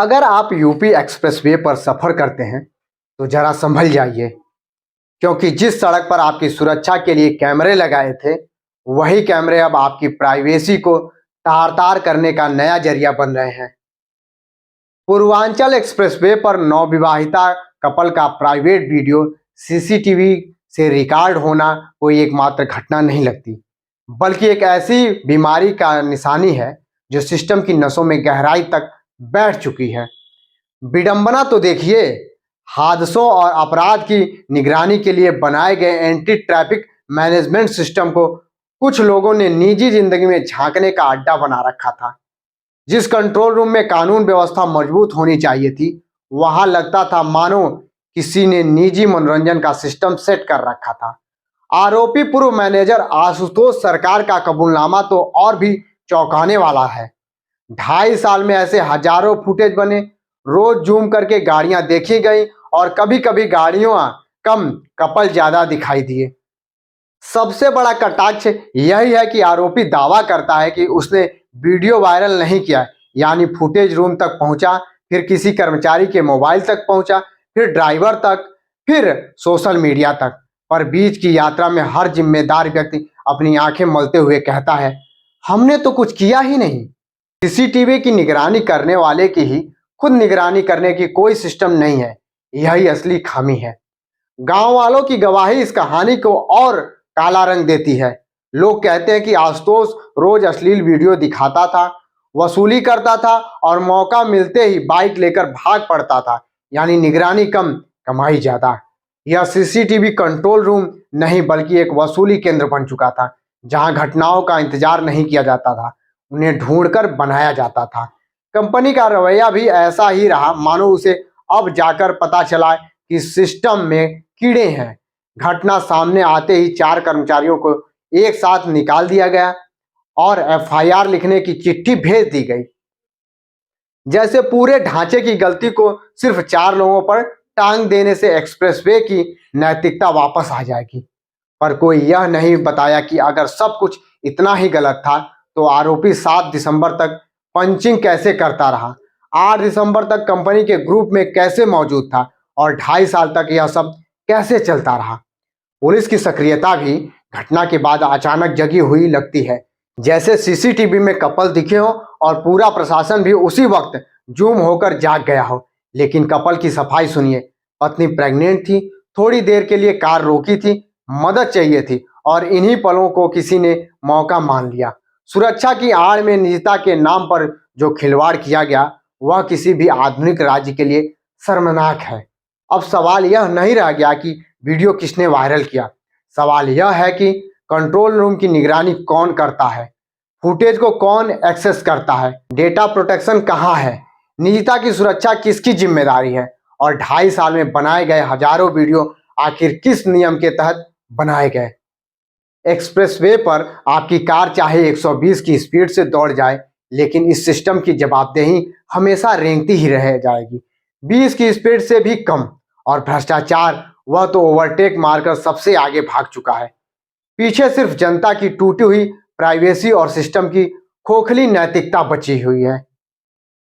अगर आप UP expressway पर सफर करते हैं तो जरा संभल जाइए, क्योंकि जिस सड़क पर आपकी सुरक्षा के लिए कैमरे लगाए थे, वही कैमरे अब आपकी प्राइवेसी को तार-तार करने का नया जरिया बन रहे हैं। पूर्वांचल एक्सप्रेसवे पर नवविवाहिता कपल का प्राइवेट वीडियो सीसीटीवी से रिकॉर्ड होना कोई एकमात्र घटना नहीं लगती, बल्कि एक ऐसी बीमारी का निशानी है जो सिस्टम की नसों में गहराई तक बैठ चुकी है। विडंबना तो देखिए, हादसों और अपराध की निगरानी के लिए बनाए गए एंटी ट्रैफिक मैनेजमेंट सिस्टम को कुछ लोगों ने निजी जिंदगी में झांकने का अड्डा बना रखा था। जिस कंट्रोल रूम में कानून व्यवस्था मजबूत होनी चाहिए थी, वहां लगता था मानो किसी ने निजी मनोरंजन का सिस्टम सेट कर रखा था। आरोपी पूर्व मैनेजर आशुतोष सरकार का कबूलनामा तो और भी चौंकाने वाला है। 2.5 साल में ऐसे हजारों फुटेज बने, रोज जूम करके गाड़ियां देखी गई और कभी कभी गाड़ियों कम कपल ज्यादा दिखाई दिए। सबसे बड़ा कटाक्ष यही है कि आरोपी दावा करता है कि उसने वीडियो वायरल नहीं किया, यानी फुटेज रूम तक पहुंचा, फिर किसी कर्मचारी के मोबाइल तक पहुंचा, फिर ड्राइवर तक, फिर सोशल मीडिया तक। पर बीच की यात्रा में हर जिम्मेदार व्यक्ति अपनी आंखें मलते हुए कहता है, हमने तो कुछ किया ही नहीं। सीसीटीवी की निगरानी करने वाले की ही खुद निगरानी करने की कोई सिस्टम नहीं है, यही असली खामी है। गांव वालों की गवाही इस कहानी को और काला रंग देती है। लोग कहते हैं कि आशुतोष रोज अश्लील वीडियो दिखाता था, वसूली करता था और मौका मिलते ही बाइक लेकर भाग पड़ता था, यानी निगरानी कम, कमाई ज्यादा। यह सीसीटीवी कंट्रोल रूम नहीं बल्कि एक वसूली केंद्र बन चुका था, जहां घटनाओं का इंतजार नहीं किया जाता था, उन्हें ढूंढकर बनाया जाता था। कंपनी का रवैया भी ऐसा ही रहा, मानो उसे अब जाकर पता चला कि सिस्टम में कीड़े हैं। घटना सामने आते ही 4 कर्मचारियों को एक साथ निकाल दिया गया और एफआईआर लिखने की चिट्ठी भेज दी गई, जैसे पूरे ढांचे की गलती को सिर्फ 4 लोगों पर टांग देने से एक्सप्रेसवे की नैतिकता वापस आ जाएगी। पर कोई यह नहीं बताया कि अगर सब कुछ इतना ही गलत था तो आरोपी 7 दिसंबर तक पंचिंग कैसे करता रहा, 8 दिसंबर तक कंपनी के ग्रुप में कैसे मौजूद था और 2.5 साल तक यह सब कैसे चलता रहा। पुलिस की सक्रियता भी घटना के बाद अचानक जगी हुई लगती है, जैसे सीसीटीवी में कपल दिखे हो और पूरा प्रशासन भी उसी वक्त जूम होकर जाग गया हो। लेकिन कपल की सफाई सुनिए, पत्नी प्रेग्नेंट थी, थोड़ी देर के लिए कार रोकी थी, मदद चाहिए थी और इन्हीं पलों को किसी ने मौका मान लिया। सुरक्षा की आड़ में निजता के नाम पर जो खिलवाड़ किया गया, वह किसी भी आधुनिक राज्य के लिए शर्मनाक है। अब सवाल यह नहीं रह गया कि वीडियो किसने वायरल किया, सवाल यह है कि कंट्रोल रूम की निगरानी कौन करता है, फुटेज को कौन एक्सेस करता है, डेटा प्रोटेक्शन कहाँ है, निजता की सुरक्षा किसकी जिम्मेदारी है और 2.5 साल में बनाए गए हजारों वीडियो आखिर किस नियम के तहत बनाए गए। एक्सप्रेसवे पर आपकी कार चाहे 120 की स्पीड से दौड़ जाए, लेकिन इस सिस्टम की जवाबदेही हमेशा रेंगती ही रह जाएगी। 20 की स्पीड से भी कम। और भ्रष्टाचार, वह तो ओवरटेक मारकर सबसे आगे भाग चुका है। पीछे सिर्फ जनता की टूटी हुई प्राइवेसी और सिस्टम की खोखली नैतिकता बची हुई है।